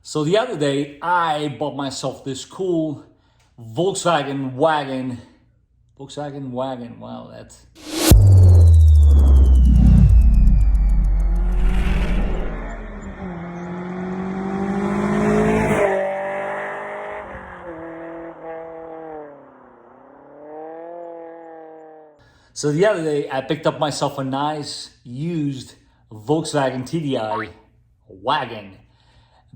So the other day, I bought myself this cool Volkswagen Wagon. Volkswagen Wagon, wow, that's... So the other day, I picked up myself a nice used Volkswagen TDI Wagon.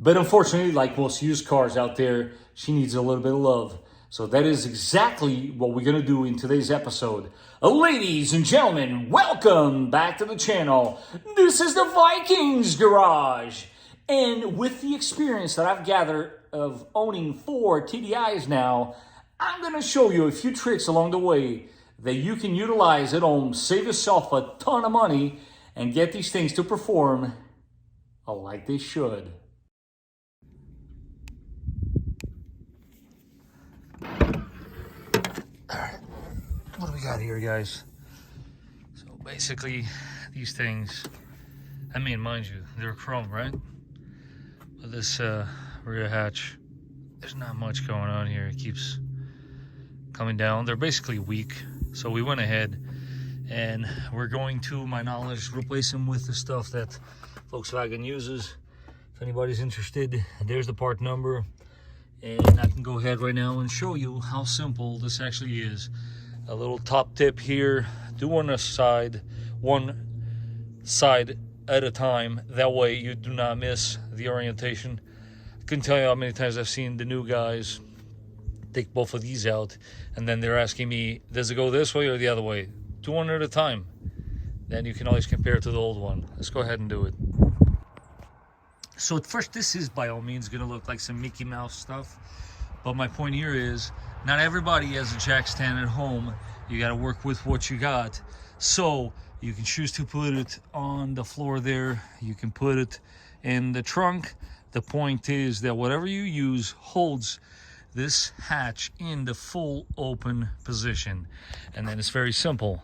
But unfortunately, like most used cars out there, she needs a little bit of love. So that is exactly what we're gonna do in today's episode. Ladies and gentlemen, welcome back to the channel. This is the Vikings Garage. And with the experience that I've gathered of owning 4 TDIs now, I'm gonna show you a few tricks along the way that you can utilize at home, save yourself a ton of money, and get these things to perform like they should. Alright, what do we got here, guys? So basically, these things, I mean, mind you, they're chrome, right? But this rear hatch, there's not much going on here. It keeps coming down. They're basically weak. So we went ahead and we're going to, my knowledge, replace them with the stuff that Volkswagen uses. If anybody's interested, there's the part number. And I can go ahead right now and show you how simple this actually is. A little top tip here, do on one side at a time. That way you do not miss the orientation. I couldn't tell you how many times I've seen the new guys take both of these out, and then they're asking me, does it go this way or the other way? Do one at a time. Then you can always compare it to the old one. Let's go ahead and do it. So at first, this is by all means going to look like some Mickey Mouse stuff. But my point here is, not everybody has a jack stand at home. You got to work with what you got. So you can choose to put it on the floor there. You can put it in the trunk. The point is that whatever you use holds this hatch in the full open position. And then it's very simple.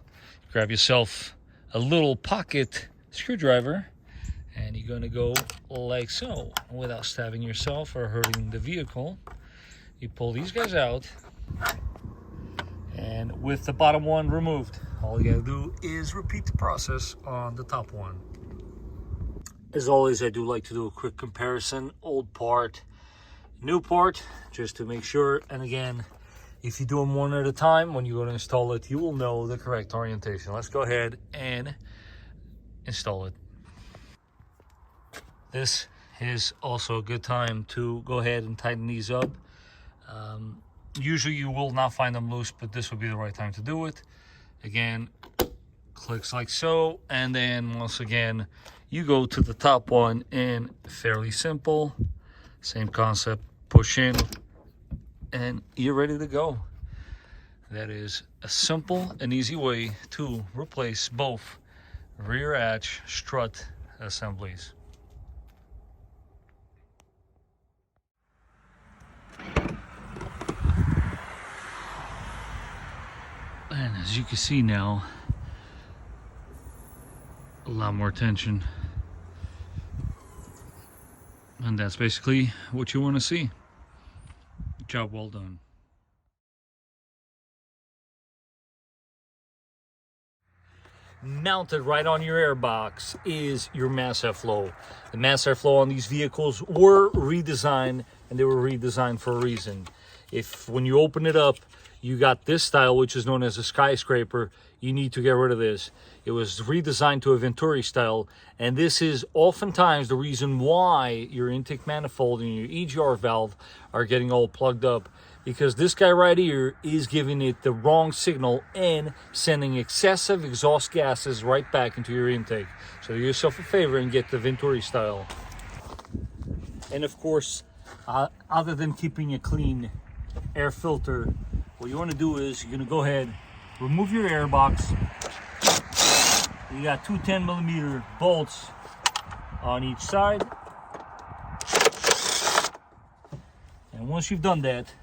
Grab yourself a little pocket screwdriver, and you're going to go like so without stabbing yourself or hurting the vehicle. You pull these guys out, and with the bottom one removed, all you got to do is repeat the process on the top one. As always, I do like to do a quick comparison, old part, new part, just to make sure. And again, if you do them one at a time, when you go to install it, you will know the correct orientation. Let's go ahead and install it. This is also a good time to go ahead and tighten these up. Usually you will not find them loose, but this would be the right time to do it. Again, clicks like so, and then once again, you go to the top one, and fairly simple, same concept, push in, and you're ready to go. That is a simple and easy way to replace both rear hatch strut assemblies. And as you can see now, a lot more tension. And that's basically what you want to see. Job well done. Mounted right on your airbox is your mass airflow. The mass airflow on these vehicles were redesigned, and they were redesigned for a reason. If when you open it up, you got this style, which is known as a skyscraper, you need to get rid of this. It was redesigned to a Venturi style, and this is oftentimes the reason why your intake manifold and your EGR valve are getting all plugged up, because this guy right here is giving it the wrong signal and sending excessive exhaust gases right back into your intake. So do yourself a favor and get the Venturi style. And of course, other than keeping a clean air filter, what you want to do is you're going to go ahead, remove your air box. You got two 10mm bolts on each side. And once you've done that,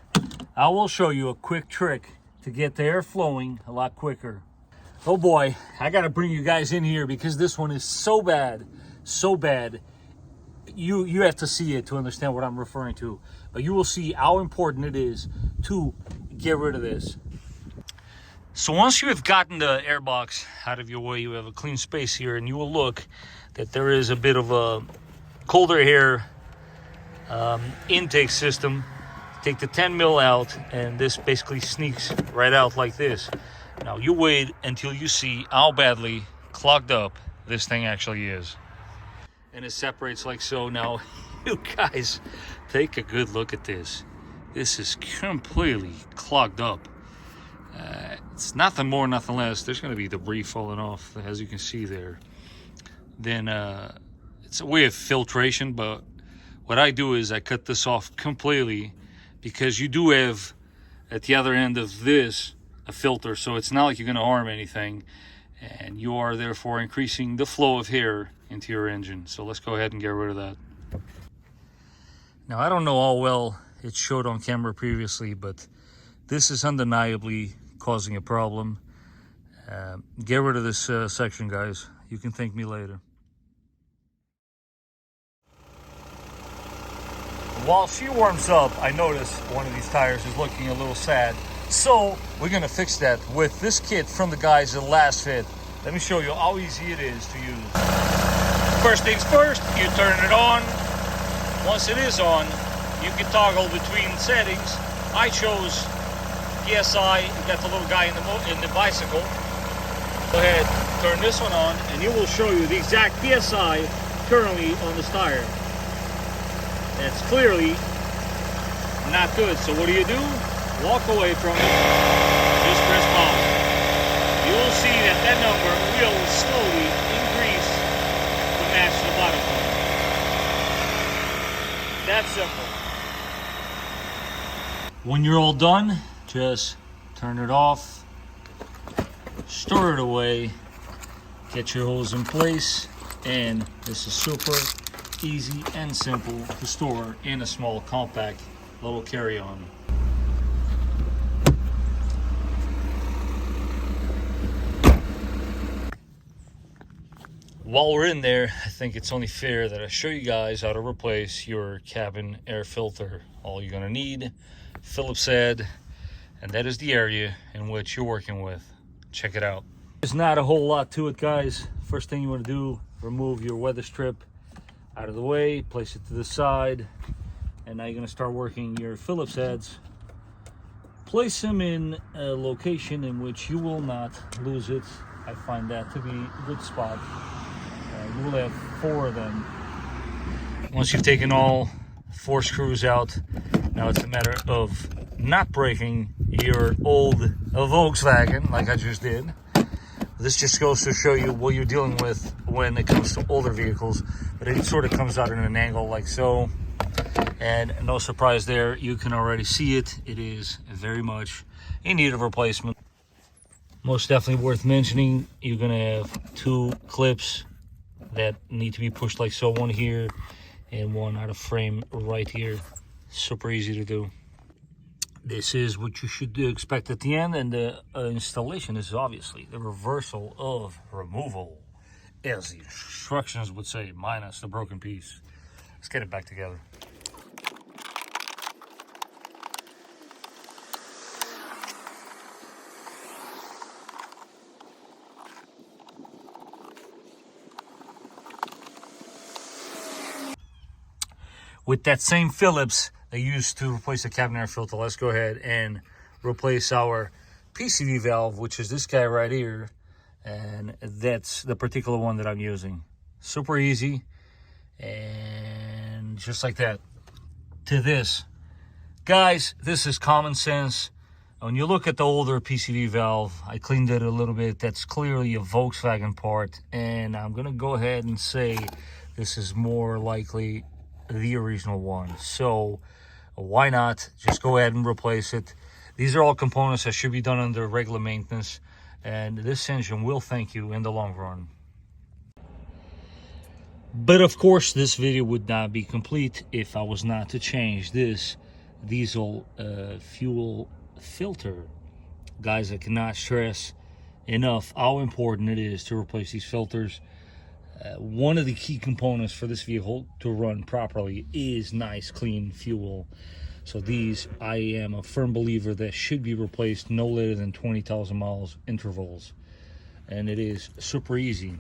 I will show you a quick trick to get the air flowing a lot quicker. Oh boy, I got to bring you guys in here because this one is so bad, so bad. you have to see it to understand what I'm referring to. But you will see how important it is to get rid of this. So once you have gotten the air box out of your way, you have a clean space here, and you will look that there is a bit of a colder air intake system. Take the 10 mil out, and this basically sneaks right out like this. Now you wait until you see how badly clogged up this thing actually is. And it separates like so. Now you guys take a good look at this. This is completely clogged up. It's nothing more, nothing less. There's going to be debris falling off, as you can see there. Then it's a way of filtration, but what I do is I cut this off completely, because you do have at the other end of this a filter, so it's not like you're going to harm anything, and you are therefore increasing the flow of air into your engine. So let's go ahead and get rid of that. Now I don't know how well it showed on camera previously, but this is undeniably causing a problem. Get rid of this section, guys. You can thank me later. While she warms up, I notice one of these tires is looking a little sad. So we're gonna fix that with this kit from the guys at LASFIT. Let me show you how easy it is to use. First things first, you turn it on. Once it is on, you can toggle between settings. I chose PSI. You got the little guy in the bicycle. Go ahead, turn this one on, and it will show you the exact PSI currently on this tire. That's clearly not good. So what do? Walk away from it. Just press pause. You will see that that number will slowly increase to match the bottom point. That's simple. When you're all done, just turn it off, store it away, get your hose in place, and this is super easy and simple to store in a small compact little carry-on. While we're in there, I think it's only fair that I show you guys how to replace your cabin air filter. All you're gonna need, Phillips head, and that is the area in which you're working with. Check it out. There's not a whole lot to it, guys. First thing you want to do, remove your weather strip out of the way, place it to the side, and now you're going to start working your Phillips heads. Place them in a location in which you will not lose it. I find that to be a good spot. You will have 4 of them. Once you've taken all 4 screws out, now it's a matter of not breaking your old Volkswagen like I just did. This just goes to show you what you're dealing with when it comes to older vehicles, but it sort of comes out in an angle like so. And no surprise there, you can already see it. It is very much in need of replacement. Most definitely worth mentioning, you're gonna have 2 clips that need to be pushed like so, one here and one out of frame right here. Super easy to do. This is what you should expect at the end, and the installation is obviously the reversal of removal, as the instructions would say, minus the broken piece. Let's get it back together. With that same Phillips they used to replace the cabin air filter, let's go ahead and replace our PCV valve, which is this guy right here, and that's the particular one that I'm using. Super easy, and just like that to this. Guys, this is common sense. When you look at the older PCV valve, I cleaned it a little bit. That's clearly a Volkswagen part, and I'm gonna go ahead and say this is more likely the original one. So why not just go ahead and replace it? These are all components that should be done under regular maintenance, and this engine will thank you in the long run. But of course, this video would not be complete if I was not to change this diesel fuel filter. Guys, I cannot stress enough how important it is to replace these filters. One of the key components for this vehicle to run properly is nice, clean fuel. So these, I am a firm believer that should be replaced no later than 20,000 miles intervals. And it is super easy.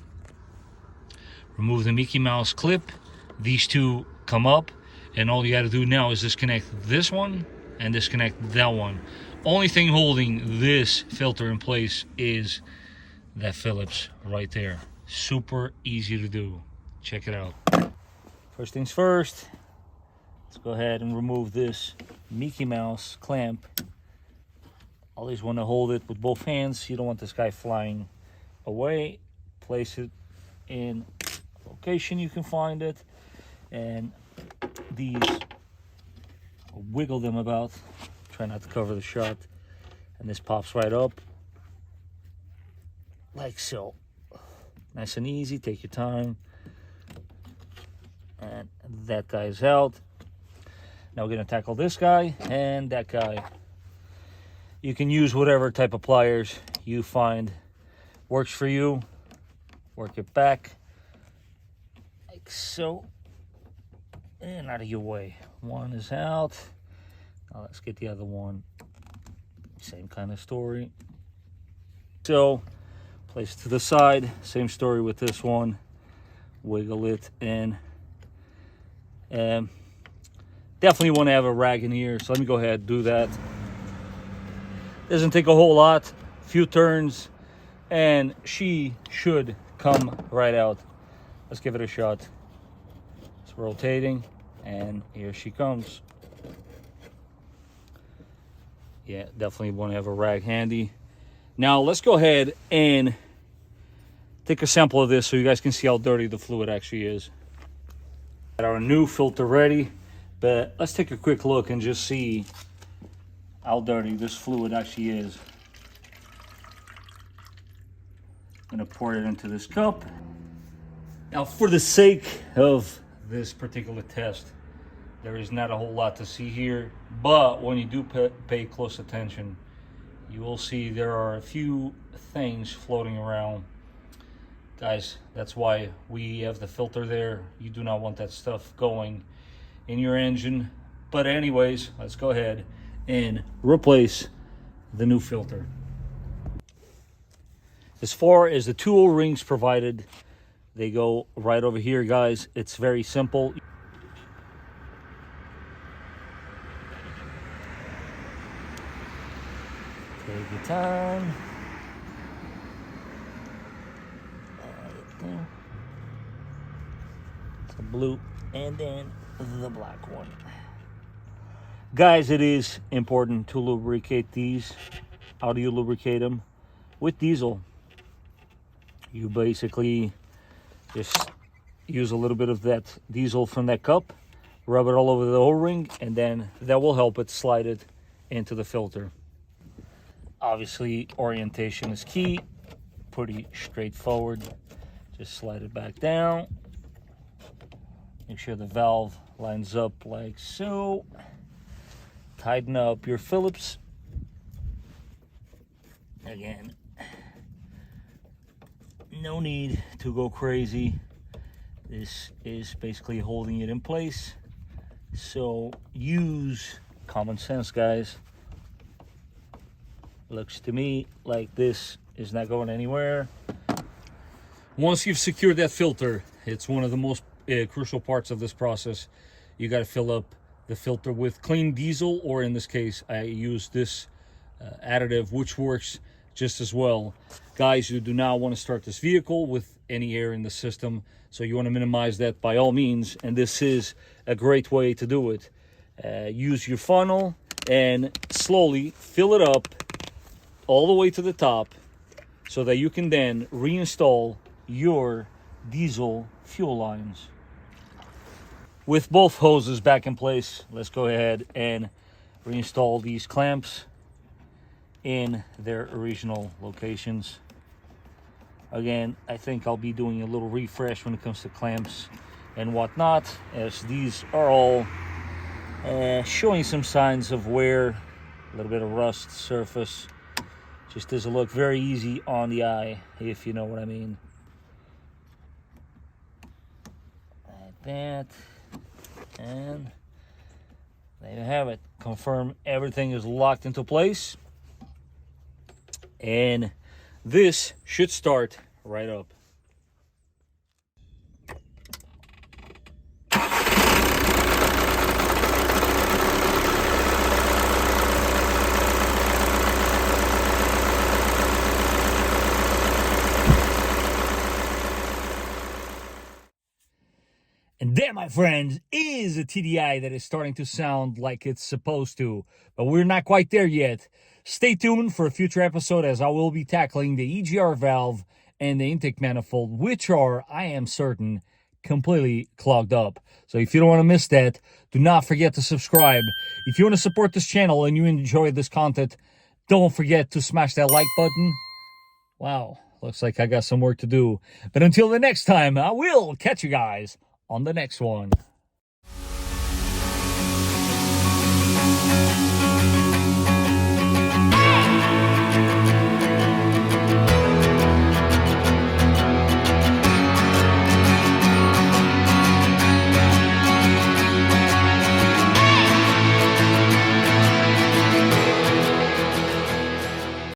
Remove the Mickey Mouse clip. These two come up, and all you got to do now is disconnect this one and disconnect that one. Only thing holding this filter in place is that Phillips right there. Super easy to do. Check it out. First things first, let's go ahead and remove this Mickey Mouse clamp. Always want to hold it with both hands. You don't want this guy flying away. Place it in a location you can find it, and these, wiggle them about. Try not to cover the shot, and this pops right up like so. Nice and easy. Take your time. And that guy's out. Now we're going to tackle this guy and that guy. You can use whatever type of pliers you find works for you. Work it back like so, and out of your way. One is out. Now let's get the other one. Same kind of story. So place it to the side. Same story with this one. Wiggle it in. Definitely want to have a rag in here, so let me go ahead and do that. Doesn't take a whole lot. Few turns, and she should come right out. Let's give it a shot. It's rotating, and here she comes. Yeah, definitely want to have a rag handy. Now let's go ahead and take a sample of this so you guys can see how dirty the fluid actually is. Got our new filter ready, but let's take a quick look and just see how dirty this fluid actually is. I'm gonna pour it into this cup. Now, for the sake of this particular test, there is not a whole lot to see here, but when you do pay close attention, you will see there are a few things floating around. Guys, that's why we have the filter there. You do not want that stuff going in your engine. But anyways, let's go ahead and replace the new filter. As far as the two O-rings provided, they go right over here, guys. It's very simple. Take your time. Right there. The blue and then the black one. Guys, it is important to lubricate these. How do you lubricate them? With diesel. You basically just use a little bit of that diesel from that cup, rub it all over the O-ring, and then that will help it slide it into the filter. Obviously, orientation is key. Pretty straightforward. Just slide it back down. Make sure the valve lines up like so. Tighten up your Phillips. Again, no need to go crazy. This is basically holding it in place. So use common sense, guys. Looks to me like this is not going anywhere. Once you've secured that filter, it's one of the most crucial parts of this process. You got to fill up the filter with clean diesel, or in this case, I use this additive, which works just as well. Guys, you do not want to start this vehicle with any air in the system, so you want to minimize that by all means, and this is a great way to do it. Use your funnel and slowly fill it up all the way to the top so that you can then reinstall your diesel fuel lines. With both hoses back in place, let's go ahead and reinstall these clamps in their original locations. Again, I think I'll be doing a little refresh when it comes to clamps and whatnot, as these are all showing some signs of wear, a little bit of rust surface. Just doesn't look very easy on the eye, if you know what I mean. that. And there you have it. Confirm everything is locked into place. And this should start right up. And that, my friends, is a TDI that is starting to sound like it's supposed to. But we're not quite there yet. Stay tuned for a future episode as I will be tackling the EGR valve and the intake manifold, which are, I am certain, completely clogged up. So if you don't want to miss that, do not forget to subscribe. If you want to support this channel and you enjoy this content, don't forget to smash that like button. Wow, looks like I got some work to do. But until the next time, I will catch you guys on the next one.